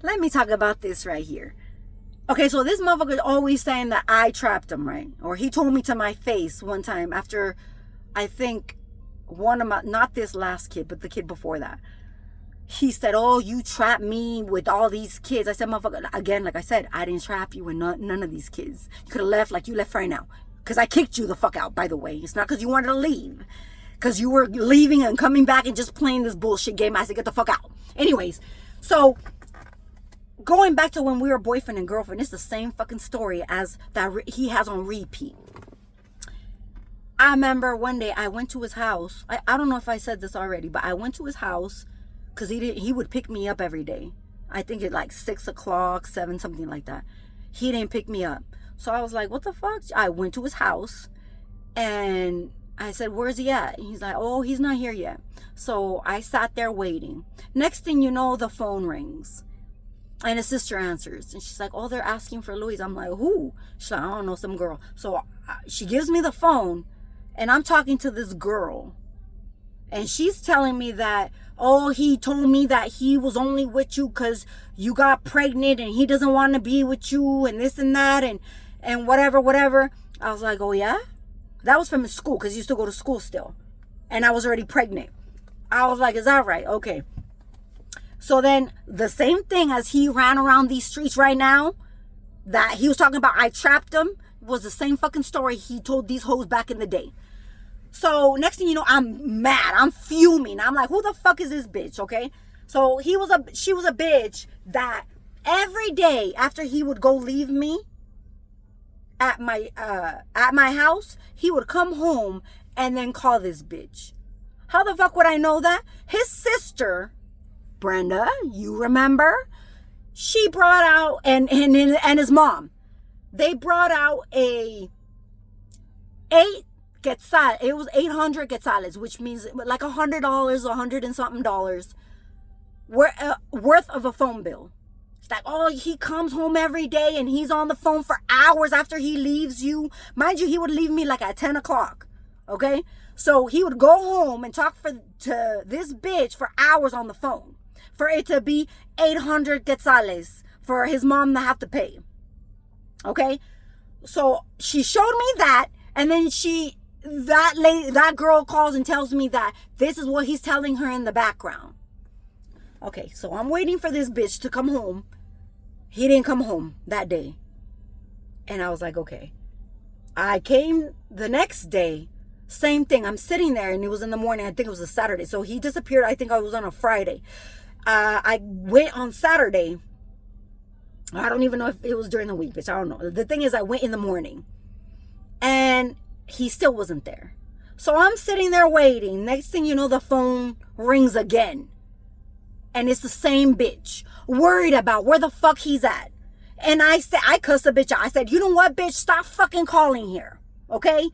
let me talk about this right here. Okay, so this motherfucker is always saying that I trapped him, right? Or he told me to my face one time after, I think, one of my, not this last kid, but the kid before that. He said, oh, you trapped me with all these kids. I said, motherfucker, again, like I said, I didn't trap you with none of these kids. You could have left like you left right now. Because I kicked you the fuck out, by the way. It's not because you wanted to leave. Because you were leaving and coming back and just playing this bullshit game. I said, get the fuck out. Anyways, so going back to when we were boyfriend and girlfriend, it's the same fucking story as that he has on repeat. I remember one day I went to his house. I don't know if I said this already, but I went to his house because he would pick me up every day. I think at like 6 o'clock, 7, something like that. He didn't pick me up. So I was like, what the fuck? I went to his house and I said, where's he at? He's like, oh, he's not here yet. So I sat there waiting. Next thing you know, the phone rings. And his sister answers. And she's like, oh, they're asking for Louise. I'm like, who? She's like, I don't know, some girl. So she gives me the phone. And I'm talking to this girl. And she's telling me that, oh, he told me that he was only with you because you got pregnant. And he doesn't want to be with you. And this and that. And whatever. I was like, oh, yeah? That was from his school because he used to go to school still. And I was already pregnant. I was like, is that right? Okay. So then the same thing as he ran around these streets right now that he was talking about, I trapped him, was the same fucking story he told these hoes back in the day. So next thing you know, I'm mad. I'm fuming. I'm like, who the fuck is this bitch? Okay. So she was a bitch that every day after he would go leave me at my house, he would come home and then call this bitch. How the fuck would I know that? His sister, Brenda, you remember? She brought out, and his mom, they brought out a 8 quetzal. It was 800 quetzales, which means like $100, $100 and something dollars worth of a phone bill. Like, oh, he comes home every day and he's on the phone for hours after he leaves you. Mind you, he would leave me like at 10 o'clock. Okay? So he would go home and talk to this bitch for hours on the phone. For it to be 800 quetzales for his mom to have to pay. Okay? So she showed me that, and then that girl calls and tells me that this is what he's telling her in the background. Okay, so I'm waiting for this bitch to come home. He didn't come home that day. And I was like, okay. I came the next day. Same thing. I'm sitting there and it was in the morning. I think it was a Saturday. So he disappeared. I think I was on a Friday. I went on Saturday. I don't even know if it was during the week, bitch. I don't know. The thing is, I went in the morning. And he still wasn't there. So I'm sitting there waiting. Next thing you know, the phone rings again. And it's the same bitch, worried about where the fuck he's at. And I cussed the bitch out. I said, you know what, bitch? Stop fucking calling here. Okay?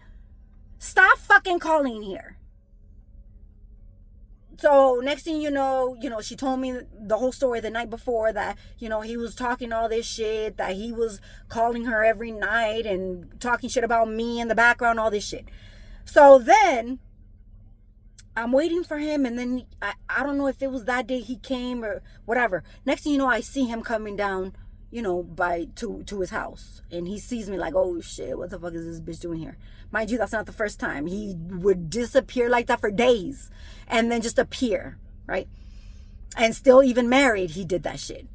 Stop fucking calling here. So next thing you know, she told me the whole story the night before that, he was talking all this shit, that he was calling her every night and talking shit about me in the background, all this shit. So then I'm waiting for him, and then I don't know if it was that day he came or whatever. Next thing you know, I see him coming down, to his house. And he sees me like, oh shit, what the fuck is this bitch doing here? Mind you, that's not the first time. He would disappear like that for days and then just appear, right? And still even married, he did that shit.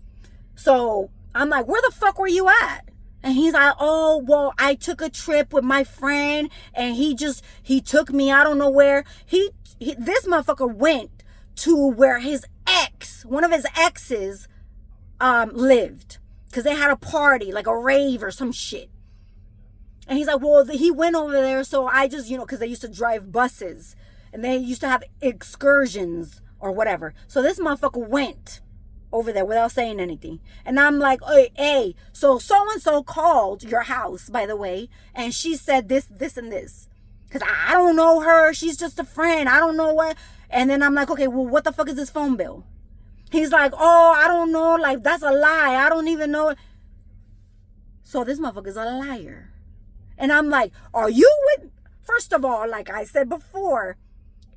So I'm like, where the fuck were you at? And he's like, oh, well, I took a trip with my friend and he took me, I don't know where. This motherfucker went to where his ex, one of his exes, lived. Because they had a party, like a rave or some shit. And he's like, well, he went over there, so I just, because they used to drive buses. And they used to have excursions or whatever. So this motherfucker went over there without saying anything. And I'm like, hey, so and-so called your house, by the way. And she said this, and this. Because I don't know her. She's just a friend. I don't know what. And then I'm like, okay, well, what the fuck is this phone bill? He's like, oh, I don't know. Like, that's a lie. I don't even know. So this motherfucker's a liar. And I'm like, are you with... First of all, like I said before,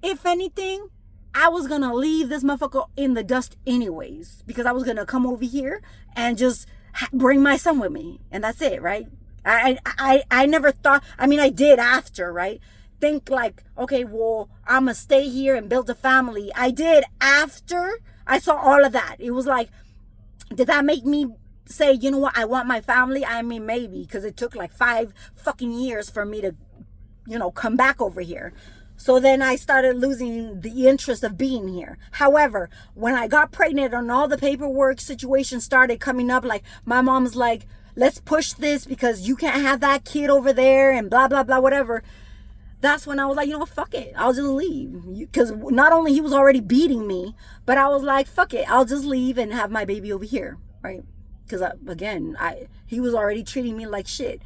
if anything, I was gonna leave this motherfucker in the dust anyways, because I was gonna come over here and just bring my son with me, and that's it, right? I never thought, I mean, I did after, right? Think like, okay, well, I'm gonna stay here and build a family. I did after I saw all of that. It was like, did that make me say, you know what, I want my family? I mean, maybe, because it took like 5 fucking years for me to, you know, come back over here. So then I started losing the interest of being here. However, when I got pregnant and all the paperwork situation started coming up, like my mom's like, let's push this because you can't have that kid over there and blah, blah, blah, whatever. That's when I was like, you know what, fuck it. I'll just leave. Because not only he was already beating me, but I was like, fuck it. I'll just leave and have my baby over here, right? Because again, he was already treating me like shit.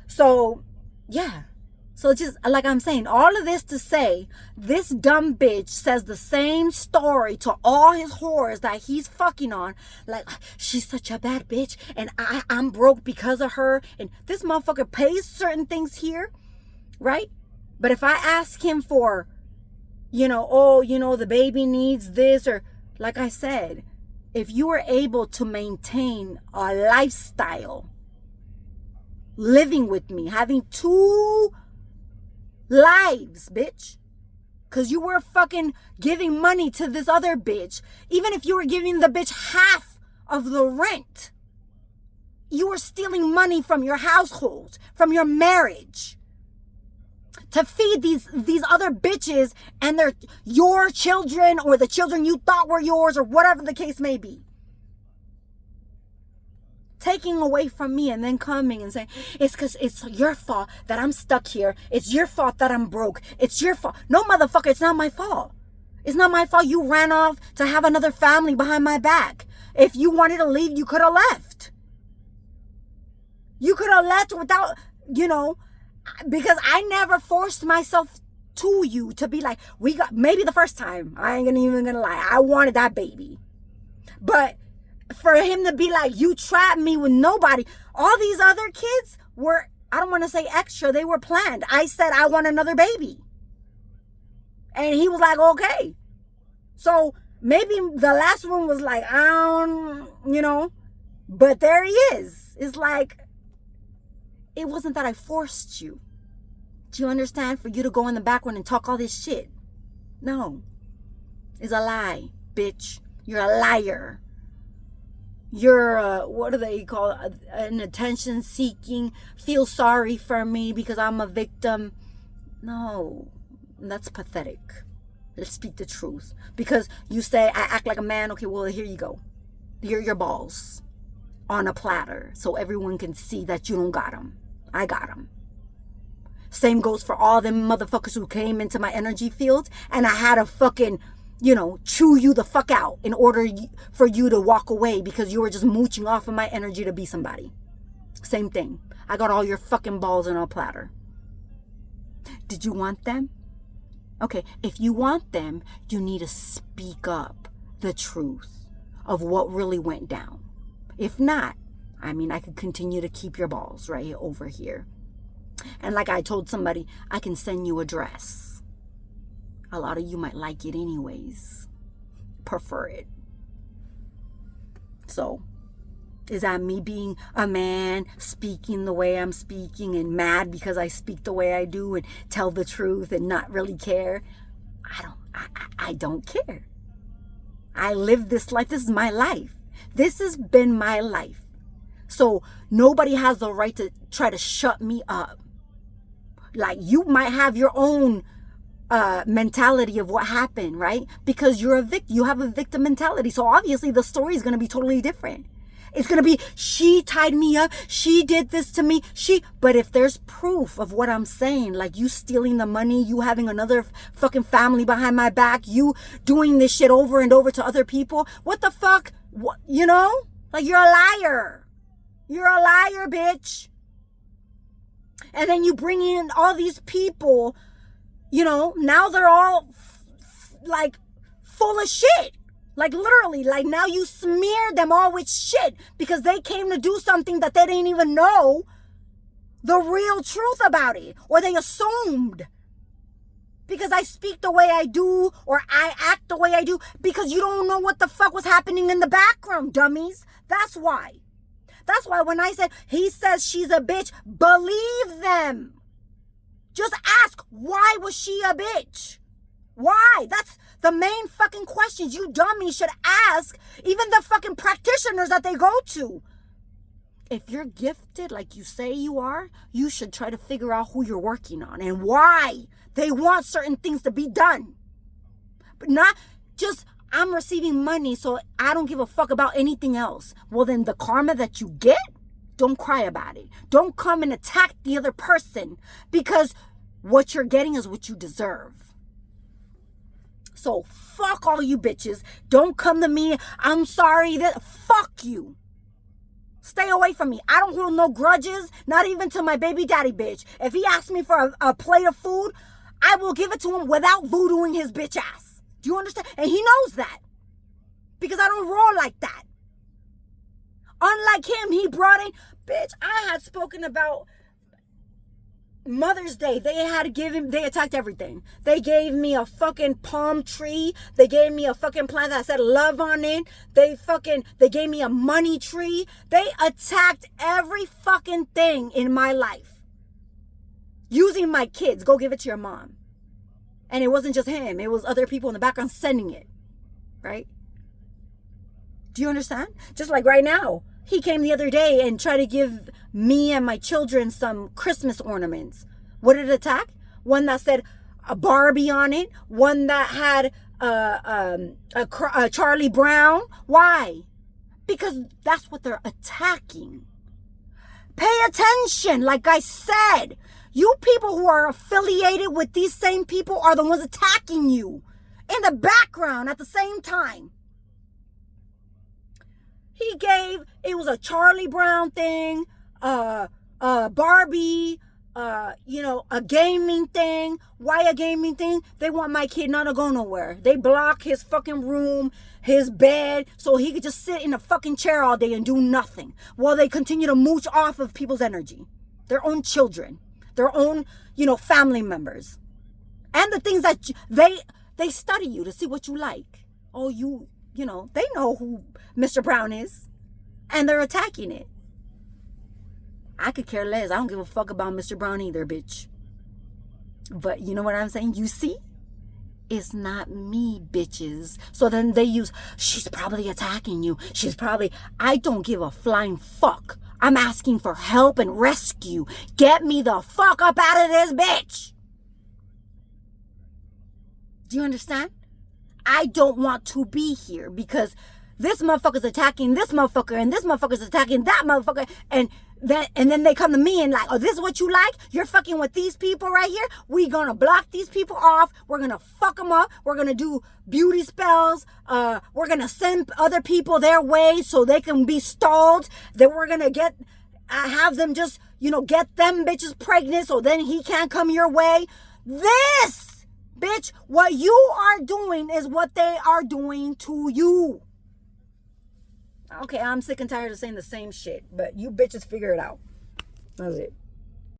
So, yeah. So just like I'm saying, all of this to say, this dumb bitch says the same story to all his whores that he's fucking on. Like, she's such a bad bitch and I'm broke because of her. And this motherfucker pays certain things here, right? But if I ask him for, you know, oh, you know, the baby needs this, or like I said, if you are able to maintain a lifestyle, living with me, having 2 lives, bitch, because you were fucking giving money to this other bitch. Even if you were giving the bitch half of the rent, you were stealing money from your household, from your marriage, to feed these other bitches and your children, or the children you thought were yours, or whatever the case may be. Taking away from me and then coming and saying, it's because it's your fault that I'm stuck here. It's your fault that I'm broke. It's your fault. No, motherfucker, it's not my fault. It's not my fault you ran off to have another family behind my back. If you wanted to leave, you could have left. You could have left without, you know, because I never forced myself to you to be like, maybe the first time, I ain't even gonna lie, I wanted that baby. But for him to be like, you trapped me with nobody. All these other kids were, I don't want to say extra, they were planned. I said, I want another baby. And he was like, okay. So maybe the last one was like, I don't, you know, but there he is. It's like, it wasn't that I forced you. Do you understand? For you to go in the background and talk all this shit. No. It's a lie, bitch. You're a liar. You're, what do they call it? An attention seeking, feel sorry for me because I'm a victim. No, that's pathetic. Let's speak the truth. Because you say, I act like a man. Okay, well, here you go. Here are your balls on a platter so everyone can see that you don't got them. I got them. Same goes for all them motherfuckers who came into my energy field and I had to fucking, you know, chew you the fuck out in order for you to walk away because you were just mooching off of my energy to be somebody. Same thing. I got all your fucking balls on a platter. Did you want them? Okay, if you want them, you need to speak up the truth of what really went down. If not, I mean, I could continue to keep your balls right over here. And like I told somebody, I can send you a dress. A lot of you might like it anyways. Prefer it. So, is that me being a man, speaking the way I'm speaking and mad because I speak the way I do and tell the truth and not really care? I don't care. I live this life. This is my life. This has been my life. So nobody has the right to try to shut me up. Like, you might have your own mentality of what happened, right? Because you're a victim. You have a victim mentality. So obviously the story is going to be totally different. It's going to be, she tied me up. She did this to me. But if there's proof of what I'm saying, like you stealing the money, you having another fucking family behind my back, you doing this shit over and over to other people, what the fuck? What, you know? Like, you're a liar. You're a liar, bitch. And then you bring in all these people, you know, now they're all like full of shit. Like, literally, like, now you smear them all with shit because they came to do something that they didn't even know the real truth about it, or they assumed. Because I speak the way I do or I act the way I do because you don't know what the fuck was happening in the background, dummies. That's why. That's why when I said, he says she's a bitch, believe them. Just ask, why was she a bitch? Why? That's the main fucking questions you dummies should ask even the fucking practitioners that they go to. If you're gifted like you say you are, you should try to figure out who you're working on and why they want certain things to be done. But not just, I'm receiving money, so I don't give a fuck about anything else. Well, then the karma that you get, don't cry about it. Don't come and attack the other person because what you're getting is what you deserve. So fuck all you bitches. Don't come to me. I'm sorry that, fuck you. Stay away from me. I don't hold no grudges, not even to my baby daddy bitch. If he asks me for a plate of food, I will give it to him without voodooing his bitch ass. Do you understand? And he knows that. Because I don't roll like that. Unlike him, he brought in, bitch, I had spoken about Mother's Day. They attacked everything. They gave me a fucking palm tree. They gave me a fucking plant that said love on it. They gave me a money tree. They attacked every fucking thing in my life. Using my kids. Go give it to your mom. And it wasn't just him. It was other people in the background sending it. Right? Do you understand? Just like right now. He came the other day and tried to give me and my children some Christmas ornaments. What did it attack? One that said a Barbie on it. One that had a Charlie Brown. Why? Because that's what they're attacking. Pay attention, like I said. You people who are affiliated with these same people are the ones attacking you in the background at the same time. It was a Charlie Brown thing, Barbie, a gaming thing. Why a gaming thing? They want my kid not to go nowhere. They block his fucking room, his bed, so he could just sit in a fucking chair all day and do nothing while they continue to mooch off of people's energy. Their own children, their own, family members. And the things that they study you to see what you like. Oh, they know who Mr. Brown is. And they're attacking it. I could care less. I don't give a fuck about Mr. Brown either, bitch. But you know what I'm saying? You see? It's not me, bitches. So then they use, she's probably attacking you. I don't give a flying fuck. I'm asking for help and rescue. Get me the fuck up out of this bitch. Do you understand? I don't want to be here because this motherfucker's attacking this motherfucker and this motherfucker's attacking that motherfucker and then they come to me and like, oh, this is what you like? You're fucking with these people right here? We gonna block these people off. We're gonna fuck them up. We're gonna do beauty spells. We're gonna send other people their way so they can be stalled. Then we're gonna have them just, get them bitches pregnant so then he can't come your way. This, bitch, what you are doing is what they are doing to you. Okay, I'm sick and tired of saying the same shit, but you bitches figure it out. That's it.